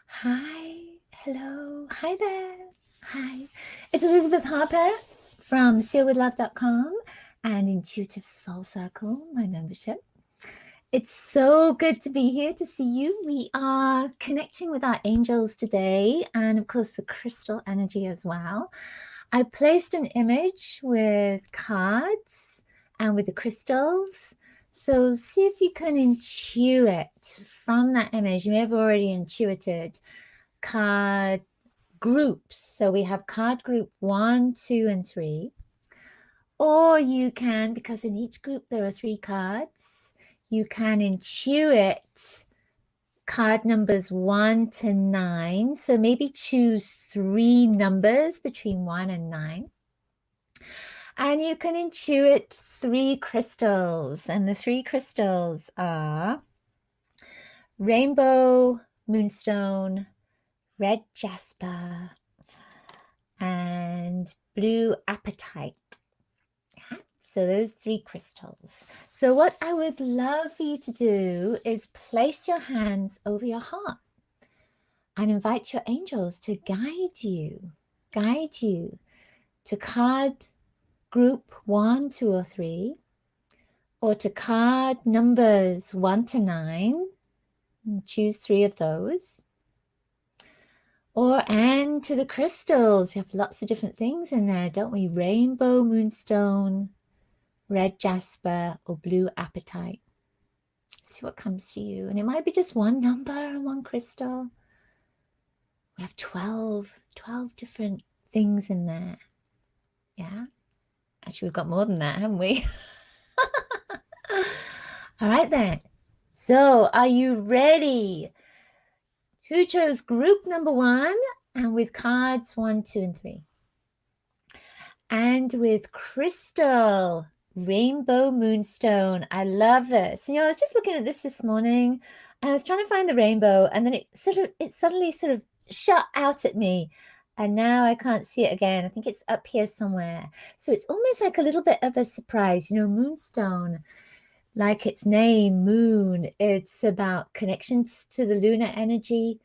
Hi, hello, hi there, hi. It's Elizabeth Harper from sealwithlove.com and Intuitive Soul Circle, my membership. It's so good to be here to see you. We are connecting with our angels today and, of course, the crystal energy as well. I placed an image with cards and with the crystals. So see if you can intuit from that image. You may have already intuited card groups. So we have card group 1, 2, and 3. Or you can, because in each group there are 3 cards, you can intuit card numbers 1 to 9. So maybe choose 3 numbers between 1 and 9. And you can intuit 3 crystals. And the 3 crystals are Rainbow, Moonstone, Red Jasper, and Blue Apatite. So those 3 crystals. So what I would love for you to do is place your hands over your heart and invite your angels to guide you to card group 1, 2, or 3, or to card numbers 1 to 9. Choose 3 of those. And to the crystals. We have lots of different things in there, don't we? Rainbow, Moonstone, Red Jasper, or Blue Apatite. See what comes to you. And it might be just one number and one crystal. We have 12 different things in there. Yeah. Actually, we've got more than that, haven't we? All right then. So are you ready? Who chose group number 1 and with cards 1, 2, and 3? And with crystal, Rainbow Moonstone. I love this. I was just looking at this morning and I was trying to find the rainbow, and then it suddenly sort of shot out at me. And now I can't see it again. I think it's up here somewhere. So it's almost like a little bit of a surprise. Moonstone, like its name, moon, it's about connections to the lunar energy,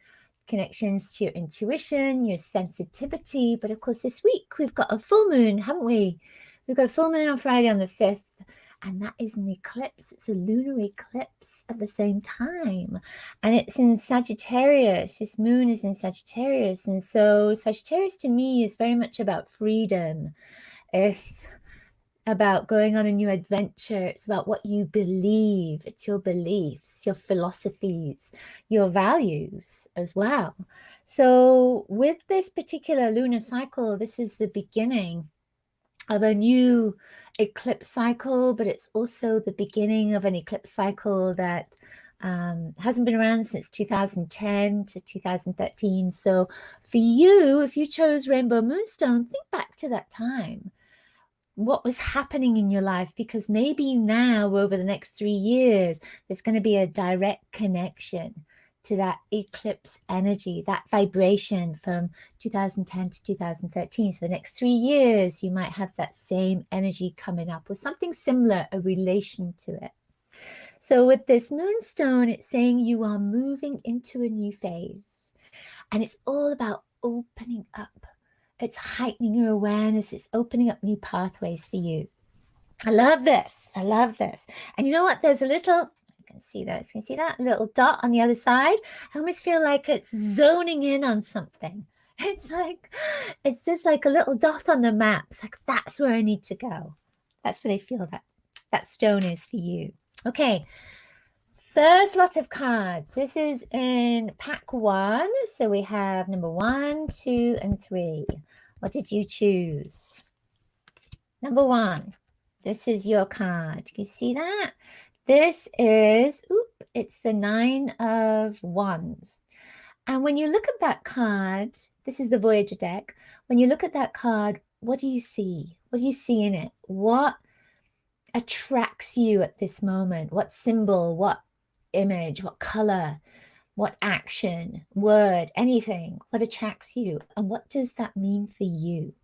connections to your intuition, your sensitivity. But of course, this week we've got a full moon, haven't we? We've got a full moon on Friday on the 5th, and that is an eclipse. It's a lunar eclipse at the same time, and it's in Sagittarius. This moon is in Sagittarius, and so Sagittarius to me is very much about freedom. It's about going on a new adventure. It's about what you believe. It's your beliefs, your philosophies, your values as well. So with this particular lunar cycle, this is the beginning of a new eclipse cycle, but it's also the beginning of an eclipse cycle that hasn't been around since 2010 to 2013. So for you, if you chose Rainbow Moonstone, think back to that time. What was happening in your life? Because maybe now over the next 3 years, there's going to be a direct connection to that eclipse energy, that vibration from 2010 to 2013. So the next 3 years, you might have that same energy coming up or something similar, a relation to it. So with this moonstone, it's saying you are moving into a new phase, and it's all about opening up. It's heightening your awareness. It's opening up new pathways for you. I love this. I love this. And you know what? There's a little, you can see that. You can see that little dot on the other side. I almost feel like it's zoning in on something. It's just like a little dot on the map. It's like, that's where I need to go. That's what I feel that stone is for you. Okay. First lot of cards. This is in pack 1. So we have number 1, 2, and 3. What did you choose? Number 1. This is your card. Can you see that? This is, it's the 9 of Wands. And when you look at that card, this is the Voyager deck. When you look at that card, what do you see? What do you see in it? What attracts you at this moment? What symbol? What image? What color? What action, word, anything? What attracts you? And what does that mean for you?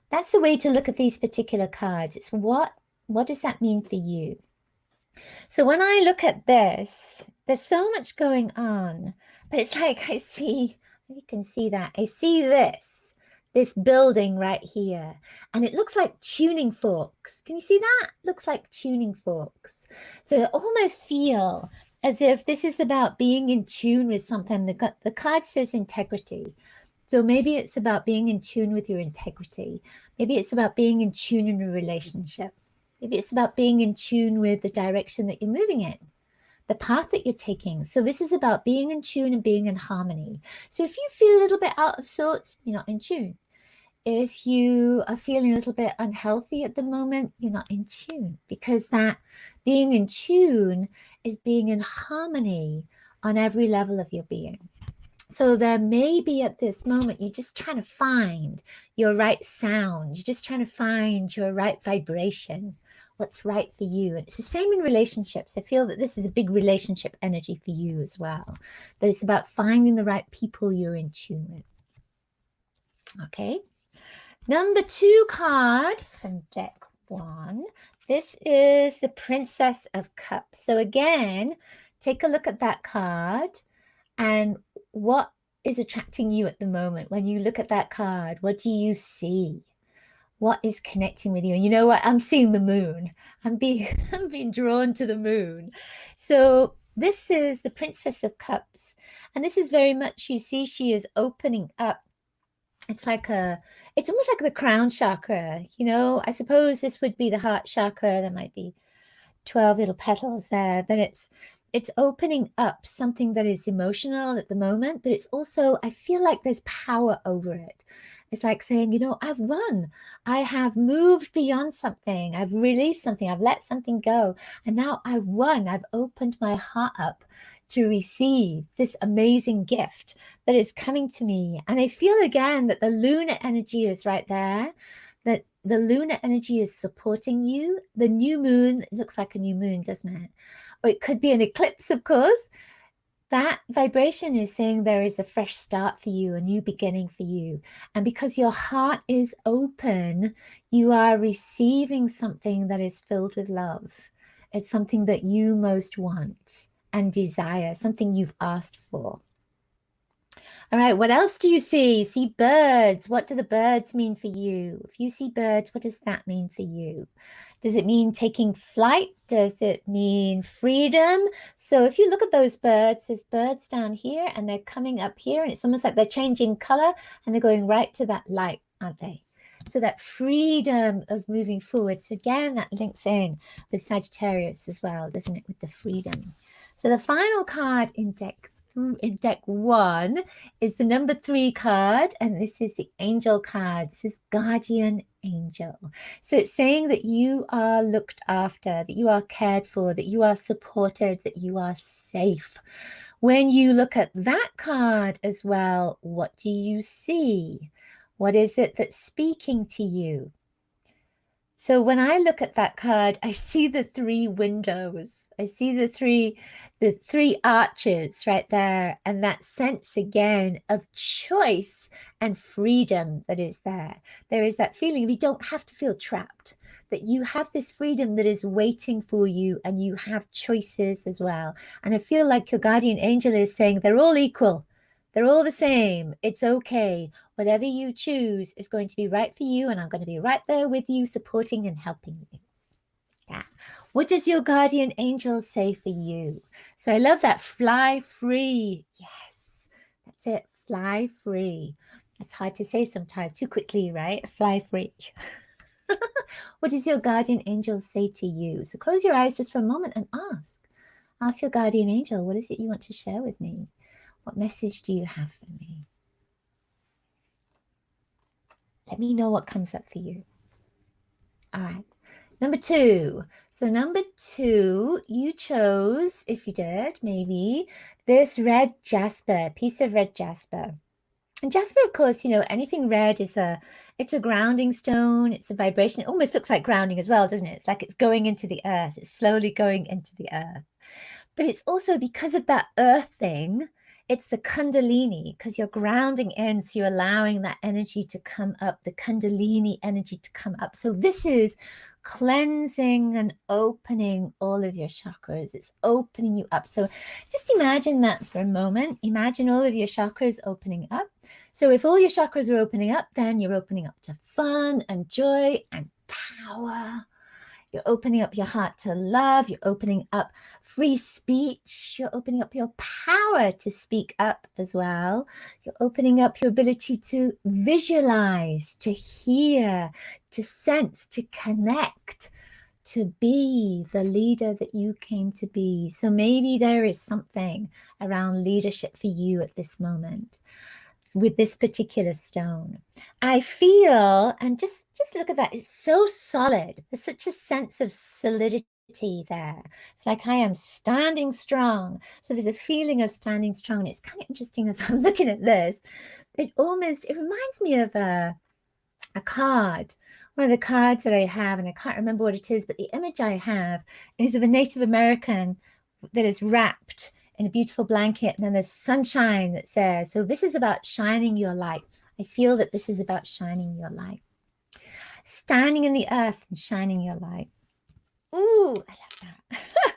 That's the way to look at these particular cards. It's what does that mean for you? So when I look at this, There's so much going on, but it's like I see, you can see that. I see this building right here, and it looks like tuning forks. Can you see that? Looks like tuning forks. So I almost feel as if this is about being in tune with something. The card says integrity. So maybe it's about being in tune with your integrity. Maybe it's about being in tune in a relationship. Maybe it's about being in tune with the direction that you're moving in, the path that you're taking. So this is about being in tune and being in harmony. So if you feel a little bit out of sorts, you're not in tune. If you are feeling a little bit unhealthy at the moment, you're not in tune, because that being in tune is being in harmony on every level of your being. So there may be at this moment, you're just trying to find your right sound. You're just trying to find your right vibration, what's right for you. And it's the same in relationships. I feel that this is a big relationship energy for you as well. That it's about finding the right people you're in tune with. Okay. Number 2 card from deck 1. This is the Princess of Cups. So again, take a look at that card. And what is attracting you at the moment? When you look at that card, what do you see? What is connecting with you? And you know what? I'm seeing the moon. I'm being drawn to the moon. So this is the Princess of Cups. And this is very much, you see, she is opening up. It's almost like the crown chakra. You know, I suppose this would be the heart chakra. There might be 12 little petals there, but it's opening up something that is emotional at the moment, but it's also, I feel like there's power over it. It's like saying, you know, I've won. I have moved beyond something. I've released something. I've let something go. And now I've won. I've opened my heart up to receive this amazing gift that is coming to me. And I feel again that the lunar energy is right there, that the lunar energy is supporting you. The new moon, it looks like a new moon, doesn't it? Or it could be an eclipse, of course. That vibration is saying there is a fresh start for you, a new beginning for you. And because your heart is open, you are receiving something that is filled with love. It's something that you most want and desire, something you've asked for. All right, what else do you see? You see birds. What do the birds mean for you? If you see birds, what does that mean for you? Does it mean taking flight? Does it mean freedom? So if you look at those birds, there's birds down here and they're coming up here, and it's almost like they're changing color and they're going right to that light, aren't they? So that freedom of moving forward. So again, that links in with Sagittarius as well, doesn't it? With the freedom. So the final card in deck 1 is the number 3 card, and this is the angel card. This is guardian angel. So it's saying that you are looked after, that you are cared for, that you are supported, that you are safe. When you look at that card as well, what do you see? What is it that's speaking to you? So when I look at that card, I see the 3 windows. I see the three arches right there, and that sense again of choice and freedom that is there. There is that feeling of you don't have to feel trapped, that you have this freedom that is waiting for you, and you have choices as well. And I feel like your guardian angel is saying they're all equal. They're all the same. It's okay. Whatever you choose is going to be right for you, and I'm going to be right there with you, supporting and helping you. Yeah. What does your guardian angel say for you? So I love that. Fly free. Yes, that's it. Fly free. It's hard to say sometimes, too quickly, right? Fly free. What does your guardian angel say to you? So close your eyes just for a moment and ask your guardian angel, what is it you want to share with me? What message do you have for me? Let me know what comes up for you. All right. Number 2. So number 2, you chose, if you did, maybe, this red jasper, piece of red jasper. And jasper, of course, you know, anything red is it's a grounding stone. It's a vibration. It almost looks like grounding as well, doesn't it? It's like it's going into the earth. It's slowly going into the earth. But it's also because of that earth thing, It's the Kundalini, because you're grounding in, so you're allowing that energy to come up, the Kundalini energy to come up. So this is cleansing and opening all of your chakras. It's opening you up. So just imagine that for a moment. Imagine all of your chakras opening up. So if all your chakras are opening up, then you're opening up to fun and joy and power. You're opening up your heart to love. You're opening up free speech. You're opening up your power to speak up as well. You're opening up your ability to visualize, to hear, to sense, to connect, to be the leader that you came to be. So maybe there is something around leadership for you at this moment with this particular stone. I feel, and just look at that, it's so solid. There's such a sense of solidity there. It's like I am standing strong. So there's a feeling of standing strong. And it's kind of interesting as I'm looking at this. It reminds me of a card, one of the cards that I have, and I can't remember what it is, but the image I have is of a Native American that is wrapped in a beautiful blanket, and then there's sunshine that's there. So this is about shining your light. I feel that this is about shining your light. Standing in the earth and shining your light. Ooh, I love that.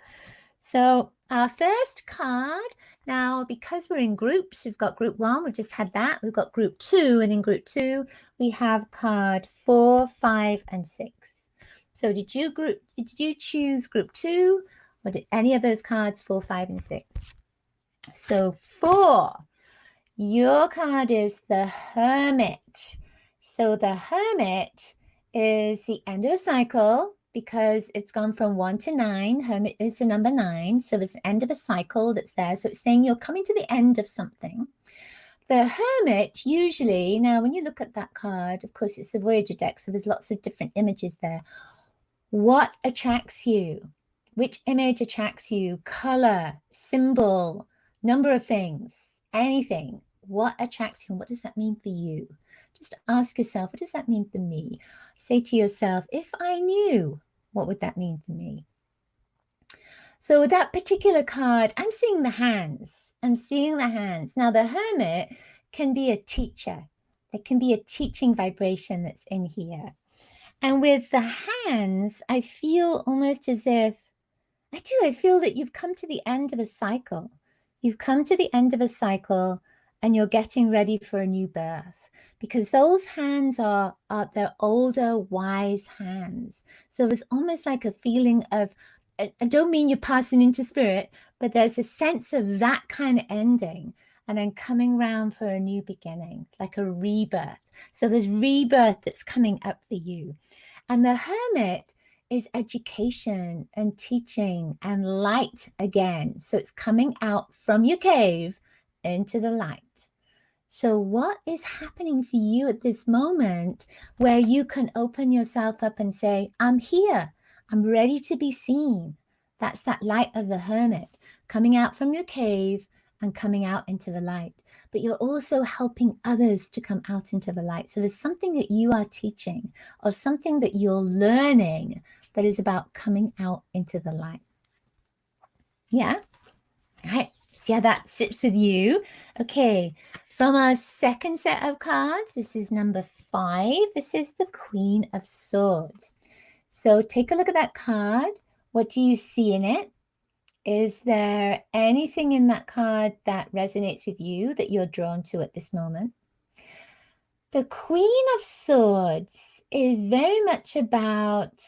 So our first card, now because we're in groups, we've got group 1, we've just had that. We've got group 2, and in group 2, we have card 4, 5, and 6. So did you choose group 2? Or did any of those cards 4, 5, and 6? So 4, your card is the Hermit. So the Hermit is the end of a cycle because it's gone from 1 to 9. Hermit is the number 9. So it's the end of a cycle that's there. So it's saying you're coming to the end of something. The Hermit usually, now when you look at that card, of course, it's the Voyager deck. So there's lots of different images there. What attracts you? Which image attracts you? Color, symbol, number of things, anything. What attracts you? And what does that mean for you? Just ask yourself, what does that mean for me? Say to yourself, if I knew, what would that mean for me? So with that particular card, I'm seeing the hands. I'm seeing the hands. Now the Hermit can be a teacher. There can be a teaching vibration that's in here. And with the hands, I feel almost as if, I feel that you've come to the end of a cycle. You've come to the end of a cycle and you're getting ready for a new birth, because those hands are they're older, wise hands. So there's almost like a feeling of, I don't mean you're passing into spirit, but there's a sense of that kind of ending and then coming round for a new beginning, like a rebirth. So there's rebirth that's coming up for you. And the Hermit is education and teaching and light again. So it's coming out from your cave into the light. So what is happening for you at this moment where you can open yourself up and say, I'm here, I'm ready to be seen? That's that light of the Hermit coming out from your cave and coming out into the light. But you're also helping others to come out into the light. So there's something that you are teaching or something that you're learning that is about coming out into the light. Yeah. All right. See how that sits with you. Okay. From our second set of cards, this is number 5. This is the Queen of Swords. So take a look at that card. What do you see in it? Is there anything in that card that resonates with you that you're drawn to at this moment? The Queen of Swords is very much about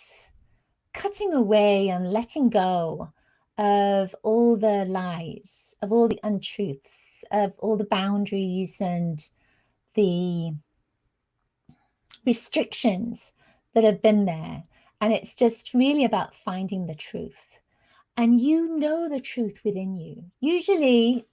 cutting away and letting go of all the lies, of all the untruths, of all the boundaries and the restrictions that have been there. And it's just really about finding the truth. And you know the truth within you. Usually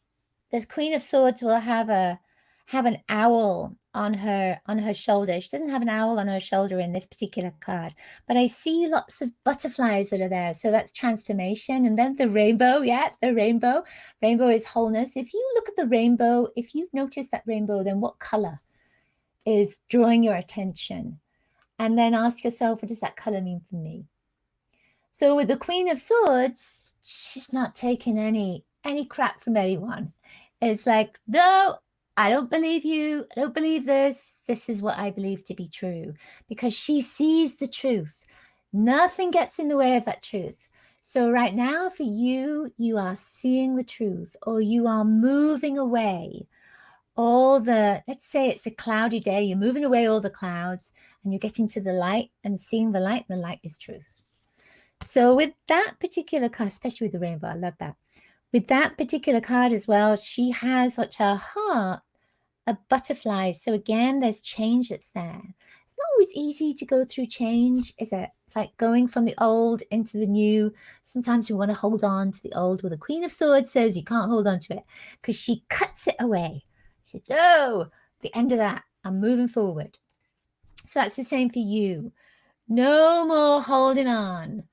the Queen of Swords will have an owl on her shoulder. She doesn't have an owl on her shoulder in this particular card, but I see lots of butterflies that are there. So that's transformation. And then the rainbow, the rainbow. Rainbow is wholeness. If you look at the rainbow, if you've noticed that rainbow, then what color is drawing your attention? And then ask yourself, what does that color mean for me? So with the Queen of Swords, she's not taking any crap from anyone. It's like, no, I don't believe you. I don't believe this. This is what I believe to be true because she sees the truth. Nothing gets in the way of that truth. So, right now, for you, you are seeing the truth or you are moving away all the, let's say it's a cloudy day, you're moving away all the clouds and you're getting to the light and seeing the light is truth. So, with that particular card, especially with the rainbow, I love that. With that particular card as well, she has such her heart a butterfly. So again, there's change that's there. It's not always easy to go through change, is it? It's like going from the old into the new. Sometimes we want to hold on to the old. Well, the Queen of Swords says you can't hold on to it because she cuts it away. She said, no, the end of that. I'm moving forward. So that's the same for you. No more holding on.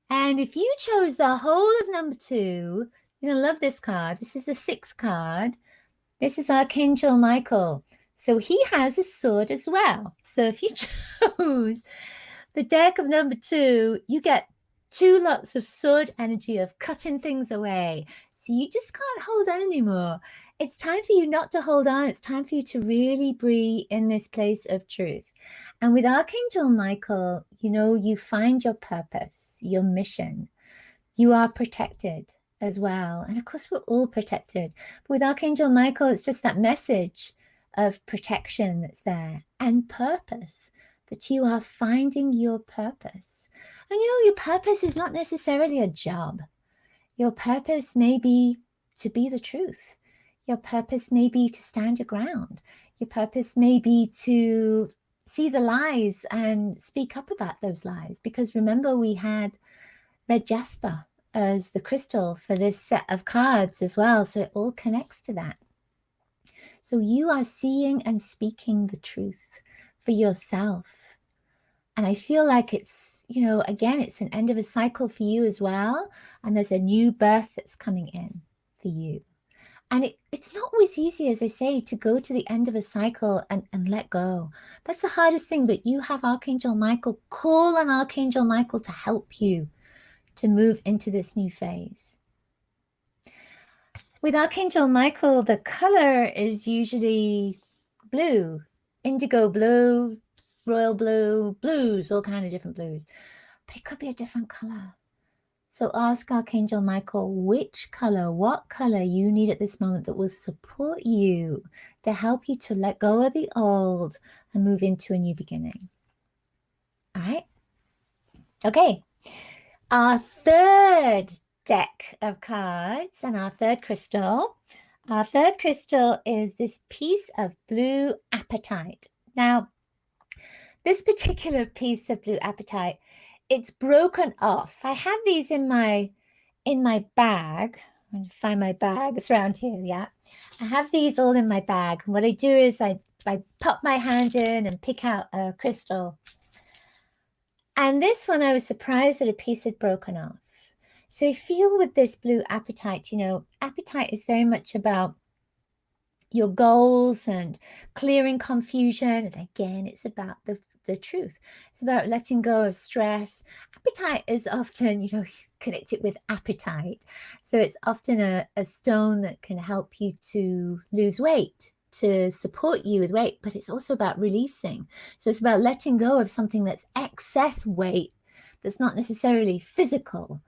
And if you chose the whole of number 2, you're going to love this card. This is the 6th card. This is Archangel Michael. So he has a sword as well. So if you chose the deck of number 2, you get 2 lots of sword energy of cutting things away. So you just can't hold on anymore. It's time for you not to hold on. It's time for you to really be in this place of truth. And with Archangel Michael, you find your purpose, your mission. You are protected as well. And of course, we're all protected. But with Archangel Michael, it's just that message of protection that's there and purpose, that you are finding your purpose. And your purpose is not necessarily a job. Your purpose may be to be the truth. Your purpose may be to stand your ground. Your purpose may be to see the lies and speak up about those lies. Because remember, we had red Jasper as the crystal for this set of cards as well. So it all connects to that. So you are seeing and speaking the truth for yourself. And I feel like it's, again, it's an end of a cycle for you as well. And there's a new birth that's coming in for you. And it's not always easy, as I say, to go to the end of a cycle and let go. That's the hardest thing. But you have Archangel Michael. Call on Archangel Michael to help you to move into this new phase. With Archangel Michael, the color is usually blue, indigo blue, royal blue, blues, all kind of different blues. But it could be a different color. So ask Archangel Michael which color, what color you need at this moment that will support you to help you to let go of the old and move into a new beginning. All right? Okay. Our third deck of cards and our third crystal. Our third crystal is this piece of Blue Apatite. Now, this particular piece of Blue Apatite, it's broken off. I have these in my bag. I'm going to find my bag. It's around here, yeah. I have these all in my bag. And what I do is I pop my hand in and pick out a crystal. And this one, I was surprised that a piece had broken off. So I feel with this Blue Apatite, apatite is very much about your goals and clearing confusion. And again, it's about the truth. It's about letting go of stress. Apatite is often, connected with appetite. So it's often a stone that can help you to lose weight, to support you with weight, but it's also about releasing. So it's about letting go of something that's excess weight, that's not necessarily physical.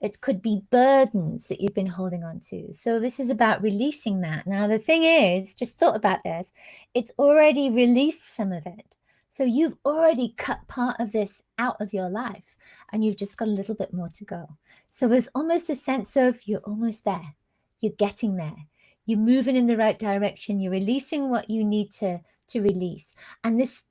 It could be burdens that you've been holding on to. So this is about releasing that. Now, the thing is, just thought about this, it's already released some of it. So you've already cut part of this out of your life and you've just got a little bit more to go. So there's almost a sense of you're almost there. You're getting there. You're moving in the right direction. You're releasing what you need to release. And this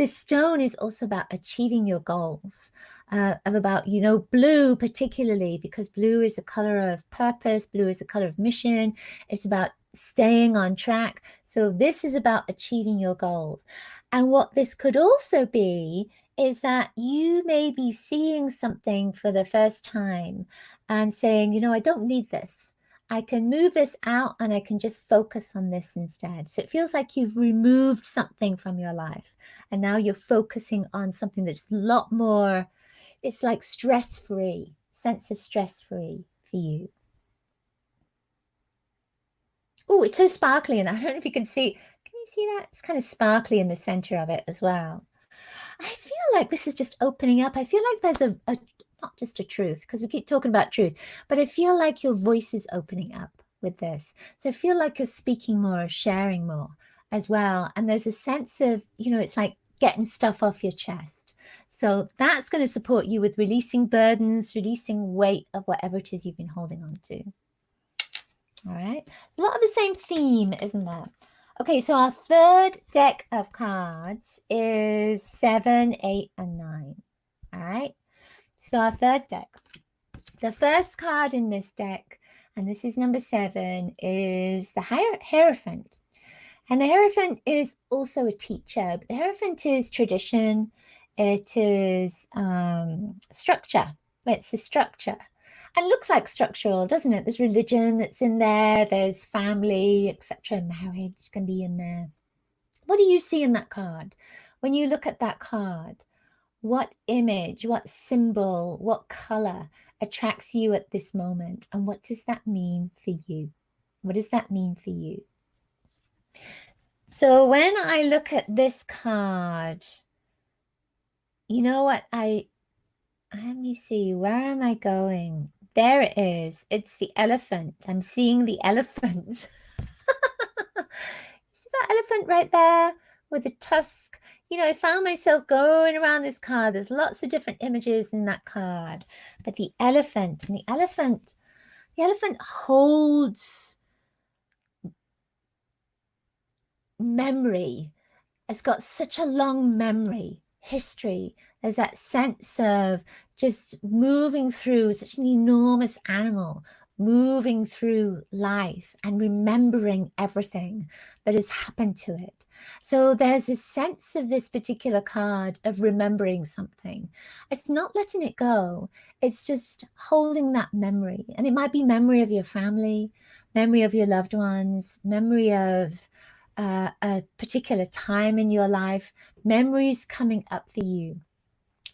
stone is also about achieving your goals, of about, blue particularly, because blue is a color of purpose. Blue is a color of mission. It's about staying on track. So this is about achieving your goals. And what this could also be is that you may be seeing something for the first time and saying, I don't need this. I can move this out and I can just focus on this instead. So it feels like you've removed something from your life and now you're focusing on something that's a lot more, it's like stress-free, sense of stress-free for you. Oh, it's so sparkly, and I don't know if you can see. Can you see that? It's kind of sparkly in the center of it as well. I feel like this is just opening up. I feel like there's a not just a truth, because we keep talking about truth, but I feel like your voice is opening up with this. So I feel like you're speaking more, sharing more as well. And there's a sense of, it's like getting stuff off your chest. So that's going to support you with releasing burdens, releasing weight of whatever it is you've been holding on to. All right. It's a lot of the same theme, isn't there? Okay, so our third deck of cards is 7, 8, and 9. All right. So our third deck. The first card in this deck, and this is number 7, is the Hierophant. And the Hierophant is also a teacher. But the Hierophant is tradition. It is structure. It's a structure. And it looks like structural, doesn't it? There's religion that's in there. There's family, etc. Marriage can be in there. What do you see in that card? When you look at that card, what image, what symbol, what color attracts you at this moment? And what does that mean for you? What does that mean for you? So when I look at this card, you know what? Let me see, where am I going? There it is. It's the elephant. I'm seeing the elephant. See that elephant right there with the tusk? I found myself going around this card. There's lots of different images in that card. But the elephant, and the elephant holds memory. It's got such a long memory, history. There's that sense of just moving through, such an enormous animal, moving through life and remembering everything that has happened to it. So there's a sense of this particular card of remembering something. It's not letting it go. It's just holding that memory. And it might be memory of your family, memory of your loved ones, memory of a particular time in your life, memories coming up for you.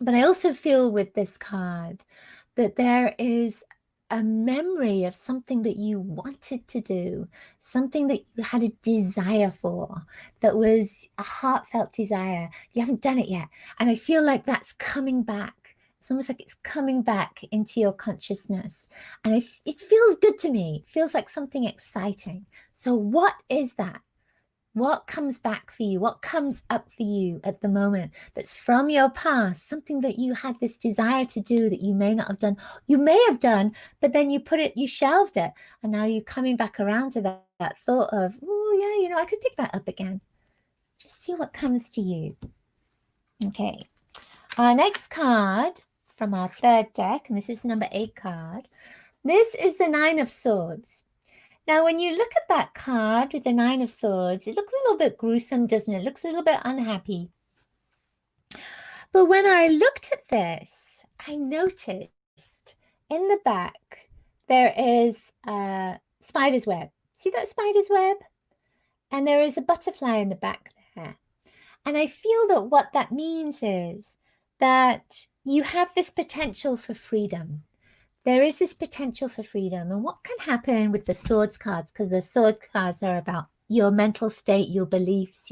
But I also feel with this card that there is a memory of something that you wanted to do, something that you had a desire for, that was a heartfelt desire. You haven't done it yet. And I feel like that's coming back. It's almost like it's coming back into your consciousness. And it feels good to me. It feels like something exciting. So what is that? What comes back for you? What comes up for you at the moment that's from your past, something that you had this desire to do that you may not have done? You may have done, but then you shelved it. And now you're coming back around to that thought of, oh, yeah, I could pick that up again. Just see what comes to you. Okay. Our next card from our third deck, and this is the number 8 card. This is the 9 of Swords. Now, when you look at that card with the 9 of Swords, it looks a little bit gruesome, doesn't it? It looks a little bit unhappy. But when I looked at this, I noticed in the back, there is a spider's web. See that spider's web? And there is a butterfly in the back there. And I feel that what that means is that you have this potential for freedom. There is this potential for freedom. And what can happen with the swords cards, because the sword cards are about your mental state, your beliefs,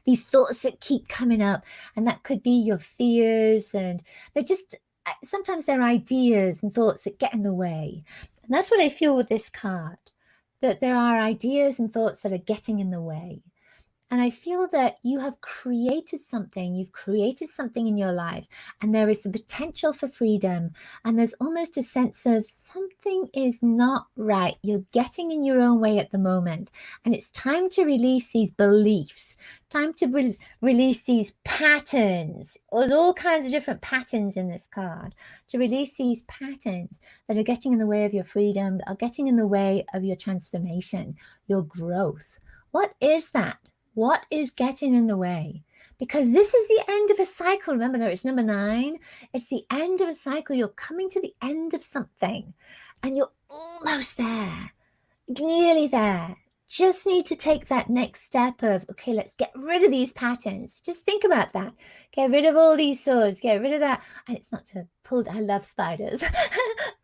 these thoughts that keep coming up. And that could be your fears. And they're just, sometimes they're ideas and thoughts that get in the way. And that's what I feel with this card, that there are ideas and thoughts that are getting in the way. And I feel that you have created something. You've created something in your life, and there is the potential for freedom. And there's almost a sense of something is not right. You're getting in your own way at the moment. And it's time to release these beliefs, time to release these patterns. There's all kinds of different patterns in this card. To release these patterns that are getting in the way of your freedom, that are getting in the way of your transformation, your growth. What is that? What is getting in the way? Because this is the end of a cycle. Remember, it's number 9. It's the end of a cycle. You're coming to the end of something and you're almost there, nearly there. Just need to take that next step of, okay, let's get rid of these patterns. Just think about that. Get rid of all these swords, get rid of that. And it's not to pull, I love spiders,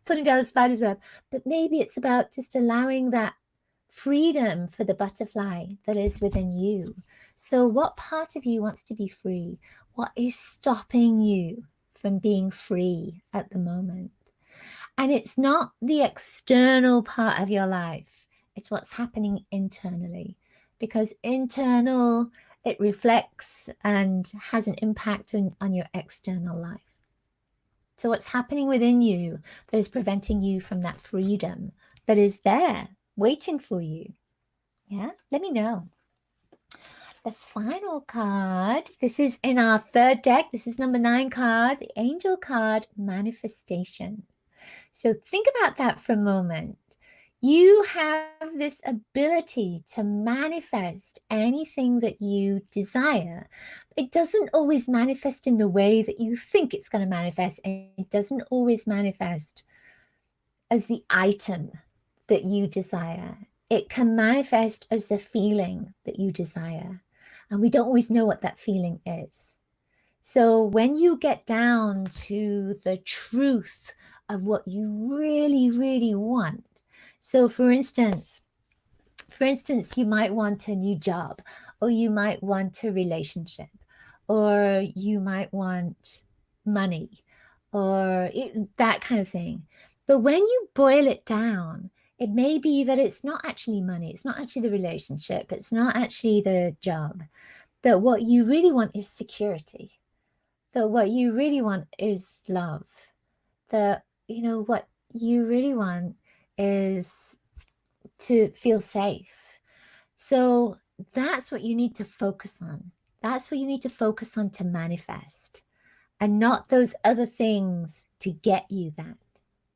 putting down a spider's web, but maybe it's about just allowing that freedom for the butterfly that is within you. So what part of you wants to be free? What is stopping you from being free at the moment? And it's not the external part of your life. It's what's happening internally, because internal, it reflects and has an impact on your external life. So what's happening within you that is preventing you from that freedom that is there waiting for you? Yeah, let me know. The final card, this is in our third deck. This is number 9 card, the Angel card, Manifestation. So think about that for a moment. You have this ability to manifest anything that you desire. It doesn't always manifest in the way that you think it's going to manifest. And it doesn't always manifest as the item that you desire. It can manifest as the feeling that you desire. And we don't always know what that feeling is. So when you get down to the truth of what you really, really want. So for instance, you might want a new job, or you might want a relationship, or you might want money, or that kind of thing. But when you boil it down, it may be that it's not actually money, it's not actually the relationship, it's not actually the job, that what you really want is security, that what you really want is love, that, what you really want is to feel safe. So that's what you need to focus on. That's what you need to focus on to manifest, and not those other things to get you that.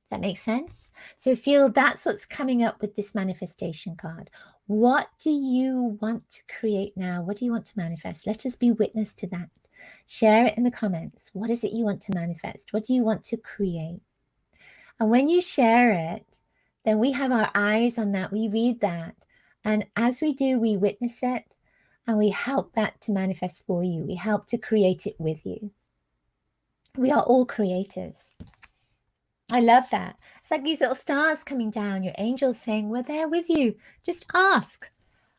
Does that make sense? So feel that's what's coming up with this manifestation card. What do you want to create now? What do you want to manifest? Let us be witness to that. Share it in the comments. What is it you want to manifest? What do you want to create? And when you share it, then we have our eyes on that. We read that. And as we do, we witness it, and we help that to manifest for you. We help to create it with you. We are all creators. I love that. It's like these little stars coming down, your angels saying, we're there with you. Just ask.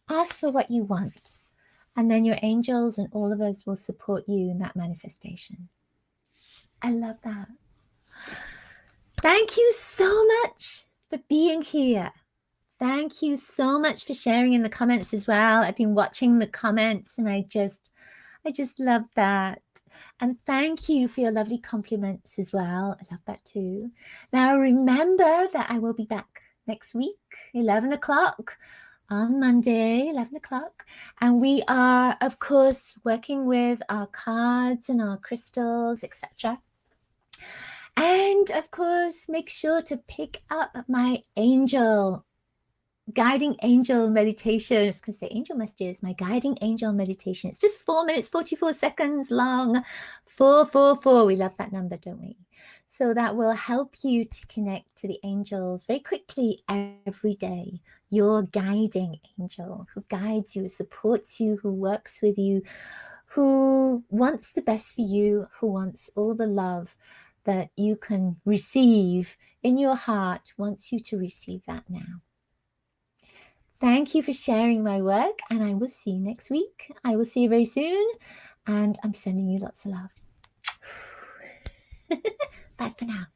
Ask for what you want. And then your angels and all of us will support you in that manifestation. I love that. Thank you so much for being here. Thank you so much for sharing in the comments as well. I've been watching the comments and I just love that. And thank you for your lovely compliments as well. I love that too. Now remember that I will be back next week, 11 o'clock on Monday, 11 o'clock. And we are, of course, working with our cards and our crystals, etc. And of course, make sure to pick up my guiding angel meditation. I was going to say angel messages, my guiding angel meditation. It's just 4 minutes, 44 seconds long. 444. We love that number, don't we? So that will help you to connect to the angels very quickly every day. Your guiding angel who guides you, supports you, who works with you, who wants the best for you, who wants all the love that you can receive in your heart, wants you to receive that now. Thank you for sharing my work, and I will see you next week. I will see you very soon, and I'm sending you lots of love. Bye for now.